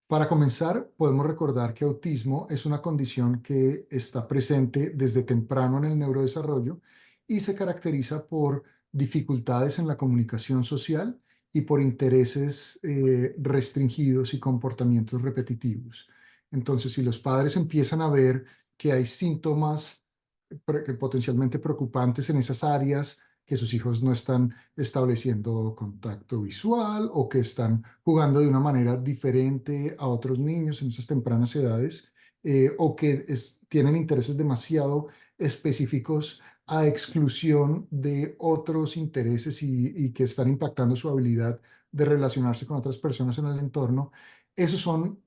Para comenzar, podemos recordar que autismo es una condición que está presente desde temprano en el neurodesarrollo y se caracteriza por dificultades en la comunicación social y por intereses restringidos y comportamientos repetitivos. Entonces, si los padres empiezan a ver que hay síntomas que potencialmente preocupantes en esas áreas, que sus hijos no están estableciendo contacto visual o que están jugando de una manera diferente a otros niños en esas tempranas edades, o que tienen intereses demasiado específicos a exclusión de otros intereses y que están impactando su habilidad de relacionarse con otras personas en el entorno. Esos son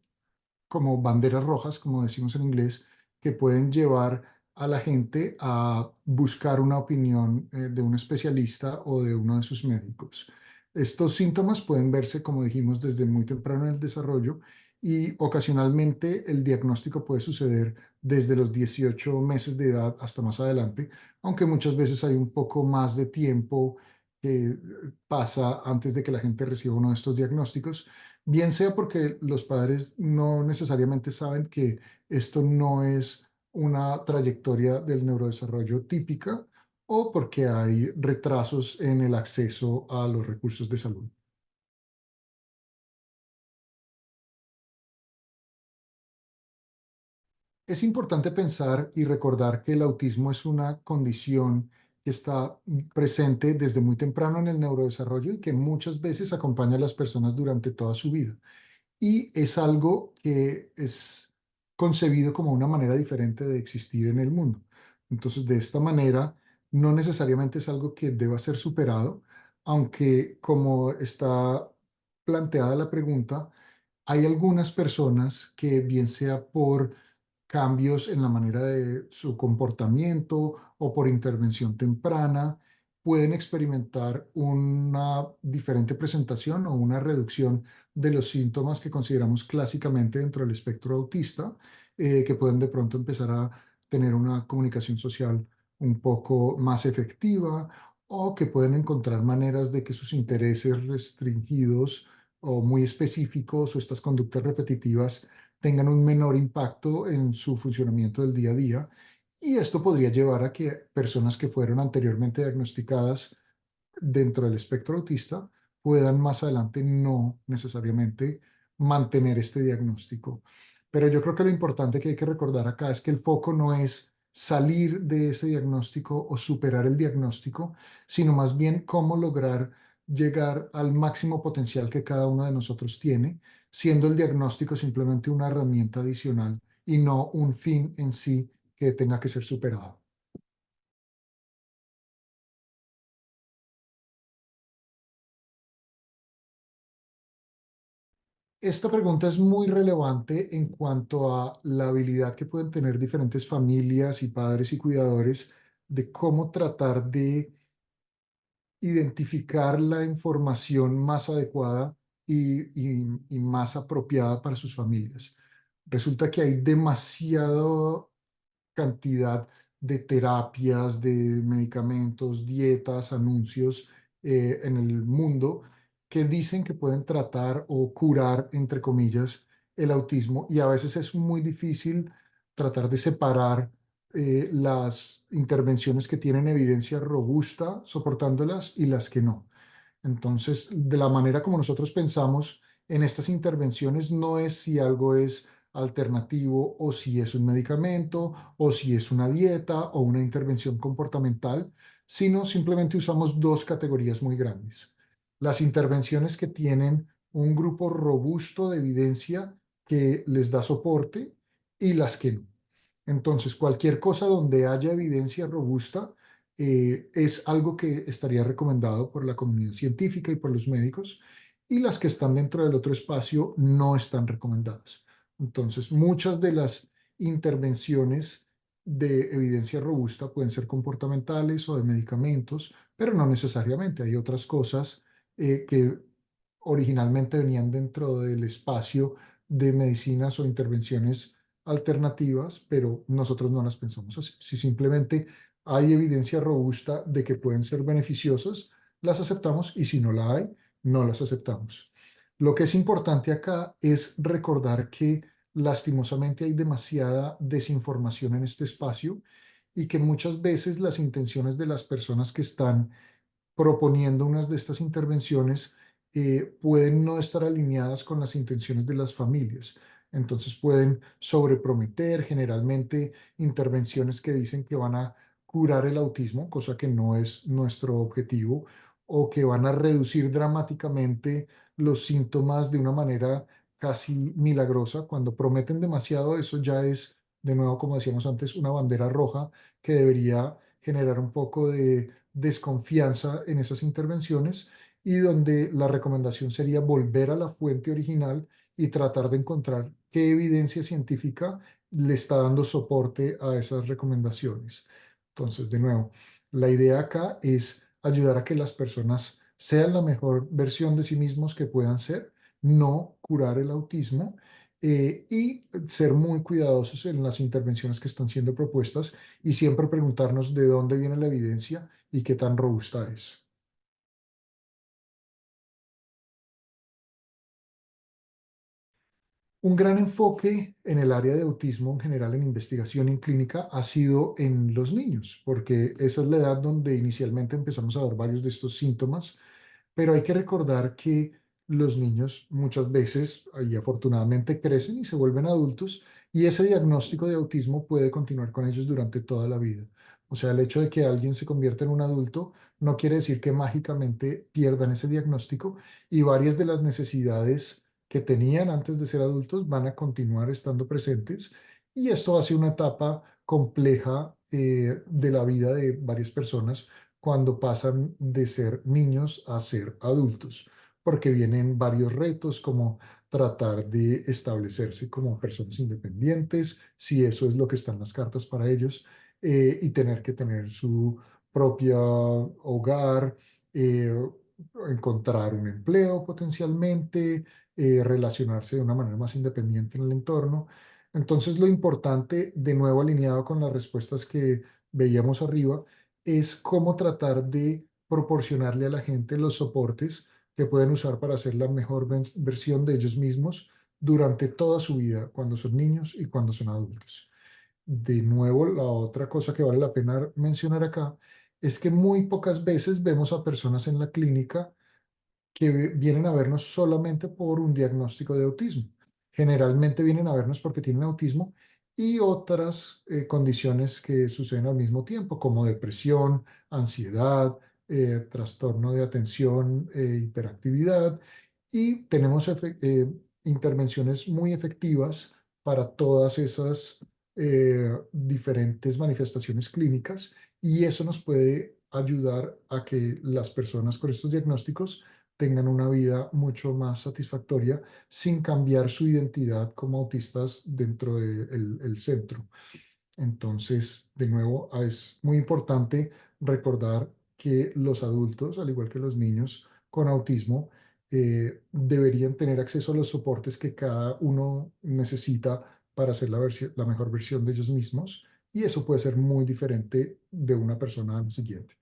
como banderas rojas, como decimos en inglés, que pueden llevar a la gente a buscar una opinión de un especialista o de uno de sus médicos. Estos síntomas pueden verse, como dijimos, desde muy temprano en el desarrollo y ocasionalmente el diagnóstico puede suceder desde los 18 meses de edad hasta más adelante, aunque muchas veces hay un poco más de tiempo que pasa antes de que la gente reciba uno de estos diagnósticos, bien sea porque los padres no necesariamente saben que esto no es una trayectoria del neurodesarrollo típica o porque hay retrasos en el acceso a los recursos de salud. Es importante pensar y recordar que el autismo es una condición que está presente desde muy temprano en el neurodesarrollo y que muchas veces acompaña a las personas durante toda su vida. Y es algo que es concebido como una manera diferente de existir en el mundo. Entonces, de esta manera, no necesariamente es algo que deba ser superado, aunque como está planteada la pregunta, hay algunas personas que bien sea por cambios en la manera de su comportamiento o por intervención temprana, pueden experimentar una diferente presentación o una reducción de los síntomas que consideramos clásicamente dentro del espectro autista, que pueden de pronto empezar a tener una comunicación social un poco más efectiva o que pueden encontrar maneras de que sus intereses restringidos o muy específicos o estas conductas repetitivas tengan un menor impacto en su funcionamiento del día a día. Y esto podría llevar a que personas que fueron anteriormente diagnosticadas dentro del espectro autista puedan más adelante no necesariamente mantener este diagnóstico. Pero yo creo que lo importante que hay que recordar acá es que el foco no es salir de ese diagnóstico o superar el diagnóstico, sino más bien cómo lograr llegar al máximo potencial que cada uno de nosotros tiene, siendo el diagnóstico simplemente una herramienta adicional y no un fin en sí que tenga que ser superado. Esta pregunta es muy relevante en cuanto a la habilidad que pueden tener diferentes familias y padres y cuidadores de cómo tratar de identificar la información más adecuada y más apropiada para sus familias. Resulta que hay demasiada cantidad de terapias, de medicamentos, dietas, anuncios en el mundo que dicen que pueden tratar o curar, entre comillas, el autismo y a veces es muy difícil tratar de separar las intervenciones que tienen evidencia robusta soportándolas y las que no. Entonces, de la manera como nosotros pensamos en estas intervenciones, no es si algo es alternativo o si es un medicamento o si es una dieta o una intervención comportamental, sino simplemente usamos dos categorías muy grandes. Las intervenciones que tienen un grupo robusto de evidencia que les da soporte y las que no. Entonces, cualquier cosa donde haya evidencia robusta es algo que estaría recomendado por la comunidad científica y por los médicos, y las que están dentro del otro espacio no están recomendadas. Entonces, muchas de las intervenciones de evidencia robusta pueden ser comportamentales o de medicamentos, pero no necesariamente. Hay otras cosas que originalmente venían dentro del espacio de medicinas o intervenciones alternativas, pero nosotros no las pensamos así. Si simplemente hay evidencia robusta de que pueden ser beneficiosas, las aceptamos y si no la hay, no las aceptamos. Lo que es importante acá es recordar que lastimosamente hay demasiada desinformación en este espacio y que muchas veces las intenciones de las personas que están proponiendo unas de estas intervenciones pueden no estar alineadas con las intenciones de las familias. Entonces pueden sobreprometer generalmente intervenciones que dicen que van a curar el autismo, cosa que no es nuestro objetivo, o que van a reducir dramáticamente los síntomas de una manera casi milagrosa. Cuando prometen demasiado, eso ya es, de nuevo, como decíamos antes, una bandera roja que debería generar un poco de desconfianza en esas intervenciones y donde la recomendación sería volver a la fuente original y tratar de encontrar qué evidencia científica le está dando soporte a esas recomendaciones. Entonces, de nuevo, la idea acá es ayudar a que las personas sean la mejor versión de sí mismos que puedan ser, no curar el autismo y ser muy cuidadosos en las intervenciones que están siendo propuestas y siempre preguntarnos de dónde viene la evidencia y qué tan robusta es. Un gran enfoque en el área de autismo en general en investigación en clínica ha sido en los niños, porque esa es la edad donde inicialmente empezamos a ver varios de estos síntomas, pero hay que recordar que los niños muchas veces y afortunadamente crecen y se vuelven adultos y ese diagnóstico de autismo puede continuar con ellos durante toda la vida. O sea, el hecho de que alguien se convierta en un adulto no quiere decir que mágicamente pierdan ese diagnóstico y varias de las necesidades que tenían antes de ser adultos van a continuar estando presentes y esto hace una etapa compleja de la vida de varias personas cuando pasan de ser niños a ser adultos, porque vienen varios retos como tratar de establecerse como personas independientes, si eso es lo que están las cartas para ellos, y tener que tener su propio hogar, eh, encontrar un empleo potencialmente, relacionarse de una manera más independiente en el entorno. Entonces, lo importante, de nuevo alineado con las respuestas que veíamos arriba, es cómo tratar de proporcionarle a la gente los soportes que pueden usar para hacer la mejor versión de ellos mismos durante toda su vida, cuando son niños y cuando son adultos. De nuevo, la otra cosa que vale la pena mencionar acá es que muy pocas veces vemos a personas en la clínica que vienen a vernos solamente por un diagnóstico de autismo. Generalmente vienen a vernos porque tienen autismo y otras condiciones que suceden al mismo tiempo, como depresión, ansiedad, trastorno de atención, hiperactividad, y tenemos intervenciones muy efectivas para todas esas diferentes manifestaciones clínicas y eso nos puede ayudar a que las personas con estos diagnósticos tengan una vida mucho más satisfactoria sin cambiar su identidad como autistas dentro del centro. Entonces, de nuevo, es muy importante recordar que los adultos, al igual que los niños con autismo, deberían tener acceso a los soportes que cada uno necesita para hacer la mejor versión de ellos mismos. Y eso puede ser muy diferente de una persona a la siguiente.